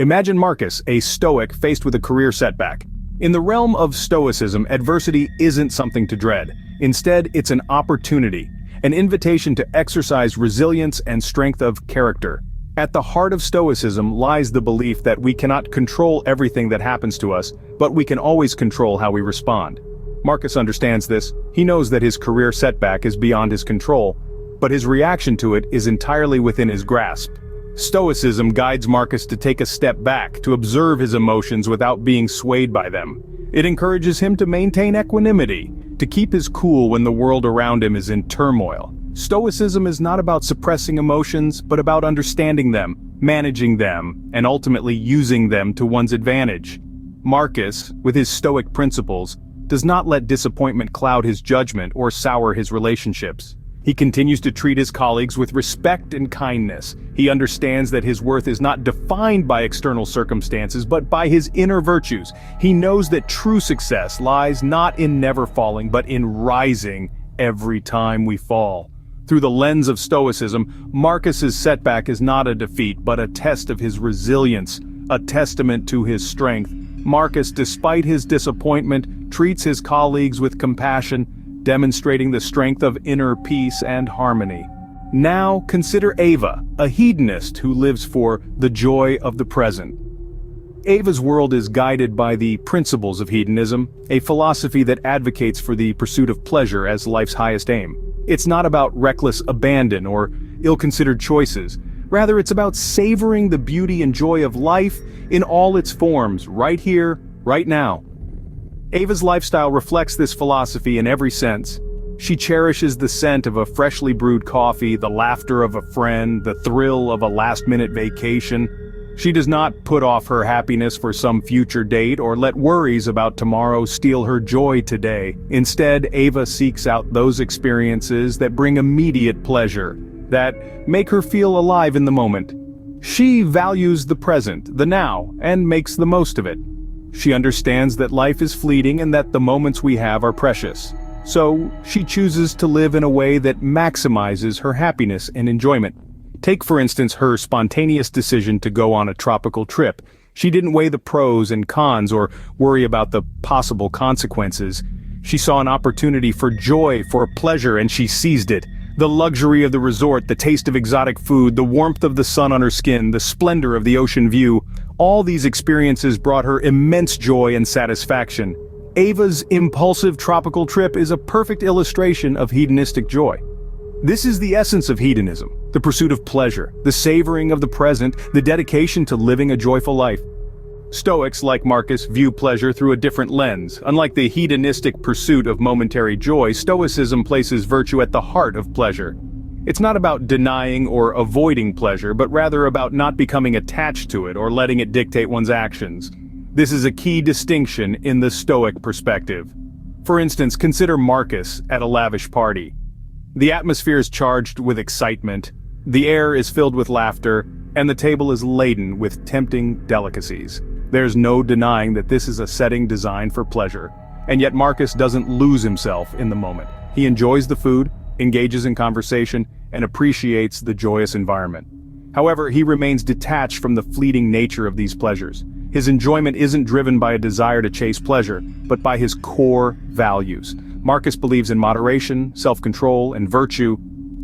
Imagine Marcus, a Stoic faced with a career setback. In the realm of Stoicism, adversity isn't something to dread. Instead, it's an opportunity, an invitation to exercise resilience and strength of character. At the heart of Stoicism lies the belief that we cannot control everything that happens to us, but we can always control how we respond. Marcus understands this. He knows that his career setback is beyond his control, but his reaction to it is entirely within his grasp. Stoicism guides Marcus to take a step back, to observe his emotions without being swayed by them. It encourages him to maintain equanimity, to keep his cool when the world around him is in turmoil. Stoicism is not about suppressing emotions, but about understanding them, managing them, and ultimately using them to one's advantage. Marcus, with his Stoic principles, does not let disappointment cloud his judgment or sour his relationships. He continues to treat his colleagues with respect and kindness. He understands that his worth is not defined by external circumstances, but by his inner virtues. He knows that true success lies not in never falling, but in rising every time we fall. Through the lens of Stoicism, Marcus's setback is not a defeat, but a test of his resilience, a testament to his strength. Marcus, despite his disappointment, treats his colleagues with compassion, demonstrating the strength of inner peace and harmony. Now consider Ava, a hedonist who lives for the joy of the present. Ava's world is guided by the principles of hedonism, a philosophy that advocates for the pursuit of pleasure as life's highest aim. It's not about reckless abandon or ill-considered choices. Rather, it's about savoring the beauty and joy of life in all its forms, right here, right now. Ava's lifestyle reflects this philosophy in every sense. She cherishes the scent of a freshly brewed coffee, the laughter of a friend, the thrill of a last-minute vacation. She does not put off her happiness for some future date or let worries about tomorrow steal her joy today. Instead, Ava seeks out those experiences that bring immediate pleasure, that make her feel alive in the moment. She values the present, the now, and makes the most of it. She understands that life is fleeting and that the moments we have are precious. So, she chooses to live in a way that maximizes her happiness and enjoyment. Take for instance her spontaneous decision to go on a tropical trip. She didn't weigh the pros and cons or worry about the possible consequences. She saw an opportunity for joy, for pleasure, and she seized it. The luxury of the resort, the taste of exotic food, the warmth of the sun on her skin, the splendor of the ocean view, all these experiences brought her immense joy and satisfaction. Ava's impulsive tropical trip is a perfect illustration of hedonistic joy. This is the essence of hedonism, the pursuit of pleasure, the savoring of the present, the dedication to living a joyful life. Stoics, like Marcus, view pleasure through a different lens. Unlike the hedonistic pursuit of momentary joy, Stoicism places virtue at the heart of pleasure. It's not about denying or avoiding pleasure, but rather about not becoming attached to it or letting it dictate one's actions. This is a key distinction in the Stoic perspective. For instance, consider Marcus at a lavish party. The atmosphere is charged with excitement, the air is filled with laughter, and the table is laden with tempting delicacies. There's no denying that this is a setting designed for pleasure. And yet Marcus doesn't lose himself in the moment. He enjoys the food, engages in conversation, and appreciates the joyous environment. However, he remains detached from the fleeting nature of these pleasures. His enjoyment isn't driven by a desire to chase pleasure, but by his core values. Marcus believes in moderation, self-control, and virtue.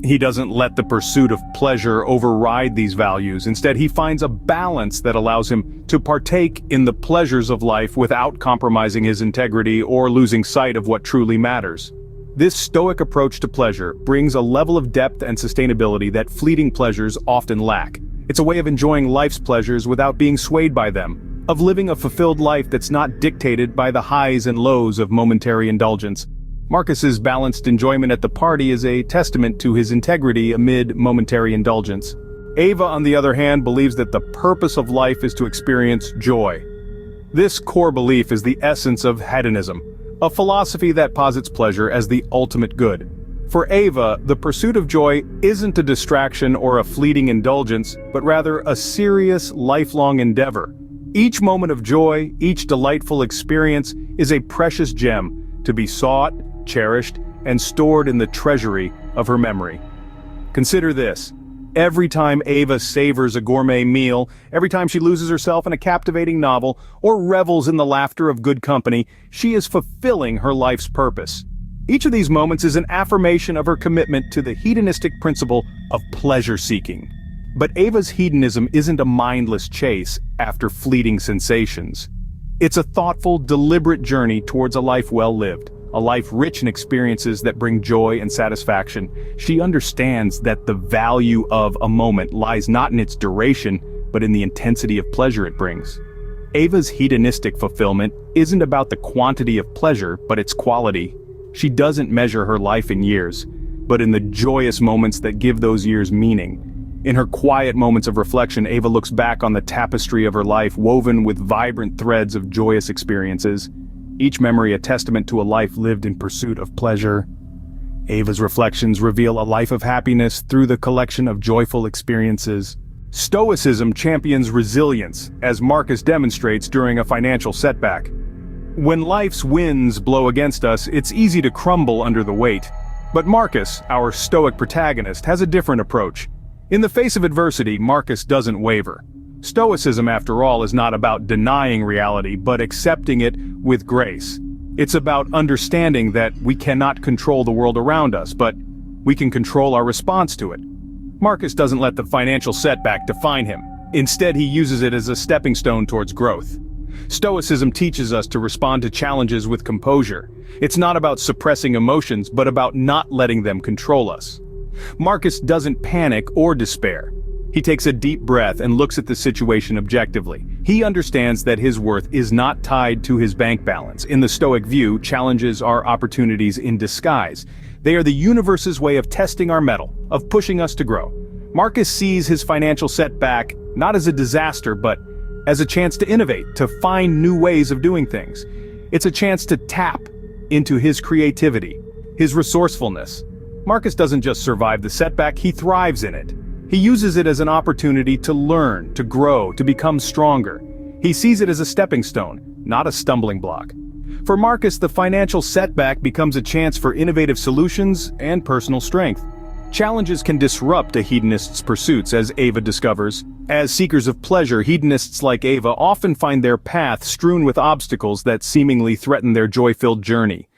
He doesn't let the pursuit of pleasure override these values. Instead, he finds a balance that allows him to partake in the pleasures of life without compromising his integrity or losing sight of what truly matters. This Stoic approach to pleasure brings a level of depth and sustainability that fleeting pleasures often lack. It's a way of enjoying life's pleasures without being swayed by them, of living a fulfilled life that's not dictated by the highs and lows of momentary indulgence. Marcus's balanced enjoyment at the party is a testament to his integrity amid momentary indulgence. Ava, on the other hand, believes that the purpose of life is to experience joy. This core belief is the essence of hedonism, a philosophy that posits pleasure as the ultimate good. For Ava, the pursuit of joy isn't a distraction or a fleeting indulgence, but rather a serious, lifelong endeavor. Each moment of joy, each delightful experience, is a precious gem to be sought, cherished, and stored in the treasury of her memory. Consider this. Every time Ava savors a gourmet meal, every time she loses herself in a captivating novel, or revels in the laughter of good company, she is fulfilling her life's purpose. Each of these moments is an affirmation of her commitment to the hedonistic principle of pleasure-seeking. But Ava's hedonism isn't a mindless chase after fleeting sensations. It's a thoughtful, deliberate journey towards a life well lived, a life rich in experiences that bring joy and satisfaction. She understands that the value of a moment lies not in its duration, but in the intensity of pleasure it brings. Ava's hedonistic fulfillment isn't about the quantity of pleasure, but its quality. She doesn't measure her life in years, but in the joyous moments that give those years meaning. In her quiet moments of reflection, Ava looks back on the tapestry of her life woven with vibrant threads of joyous experiences, each memory a testament to a life lived in pursuit of pleasure. Ava's reflections reveal a life of happiness through the collection of joyful experiences. Stoicism champions resilience, as Marcus demonstrates during a financial setback. When life's winds blow against us, it's easy to crumble under the weight. But Marcus, our stoic protagonist, has a different approach. In the face of adversity, Marcus doesn't waver. Stoicism, after all, is not about denying reality, but accepting it with grace. It's about understanding that we cannot control the world around us, but we can control our response to it. Marcus doesn't let the financial setback define him. Instead, he uses it as a stepping stone towards growth. Stoicism teaches us to respond to challenges with composure. It's not about suppressing emotions, but about not letting them control us. Marcus doesn't panic or despair. He takes a deep breath and looks at the situation objectively. He understands that his worth is not tied to his bank balance. In the Stoic view, challenges are opportunities in disguise. They are the universe's way of testing our mettle, of pushing us to grow. Marcus sees his financial setback not as a disaster, but as a chance to innovate, to find new ways of doing things. It's a chance to tap into his creativity, his resourcefulness. Marcus doesn't just survive the setback, he thrives in it. He uses it as an opportunity to learn, to grow, to become stronger. He sees it as a stepping stone, not a stumbling block. For Marcus, the financial setback becomes a chance for innovative solutions and personal strength. Challenges can disrupt a hedonist's pursuits, as Ava discovers. As seekers of pleasure, hedonists like Ava often find their path strewn with obstacles that seemingly threaten their joy-filled journey.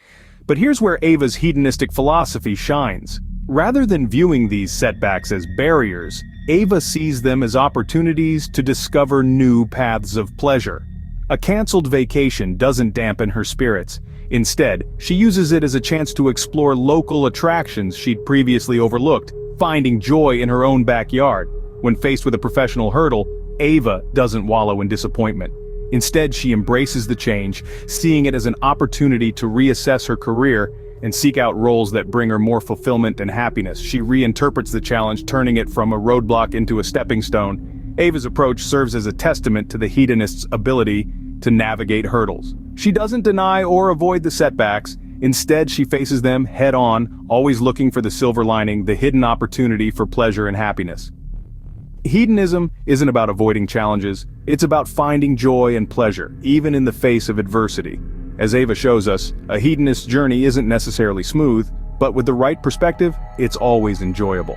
But here's where Ava's hedonistic philosophy shines. Rather than viewing these setbacks as barriers, Ava sees them as opportunities to discover new paths of pleasure. A canceled vacation doesn't dampen her spirits. Instead, she uses it as a chance to explore local attractions she'd previously overlooked, finding joy in her own backyard. When faced with a professional hurdle, Ava doesn't wallow in disappointment. Instead, she embraces the change, seeing it as an opportunity to reassess her career and seek out roles that bring her more fulfillment and happiness. She reinterprets the challenge, turning it from a roadblock into a stepping stone. Ava's approach serves as a testament to the hedonist's ability to navigate hurdles. She doesn't deny or avoid the setbacks. Instead, she faces them head-on, always looking for the silver lining, the hidden opportunity for pleasure and happiness. Hedonism isn't about avoiding challenges, it's about finding joy and pleasure, even in the face of adversity. As Ava shows us, a hedonist's journey isn't necessarily smooth, but with the right perspective, it's always enjoyable.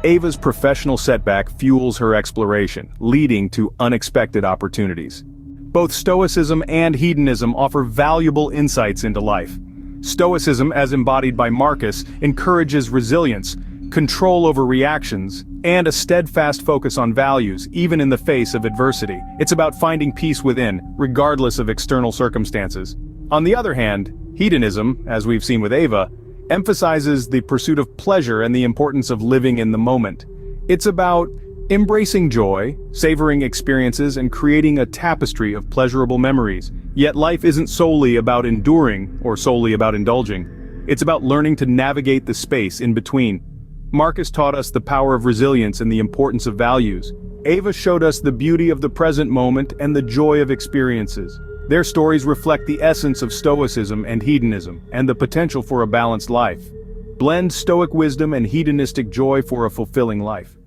Ava's professional setback fuels her exploration, leading to unexpected opportunities. Both Stoicism and hedonism offer valuable insights into life. Stoicism, as embodied by Marcus, encourages resilience, control over reactions, and a steadfast focus on values, even in the face of adversity. It's about finding peace within, regardless of external circumstances. On the other hand, hedonism, as we've seen with Ava, emphasizes the pursuit of pleasure and the importance of living in the moment. It's about embracing joy, savoring experiences, and creating a tapestry of pleasurable memories. Yet life isn't solely about enduring or solely about indulging. It's about learning to navigate the space in between. Marcus taught us the power of resilience and the importance of values. Ava showed us the beauty of the present moment and the joy of experiences. Their stories reflect the essence of Stoicism and hedonism, and the potential for a balanced life. Blend Stoic wisdom and hedonistic joy for a fulfilling life.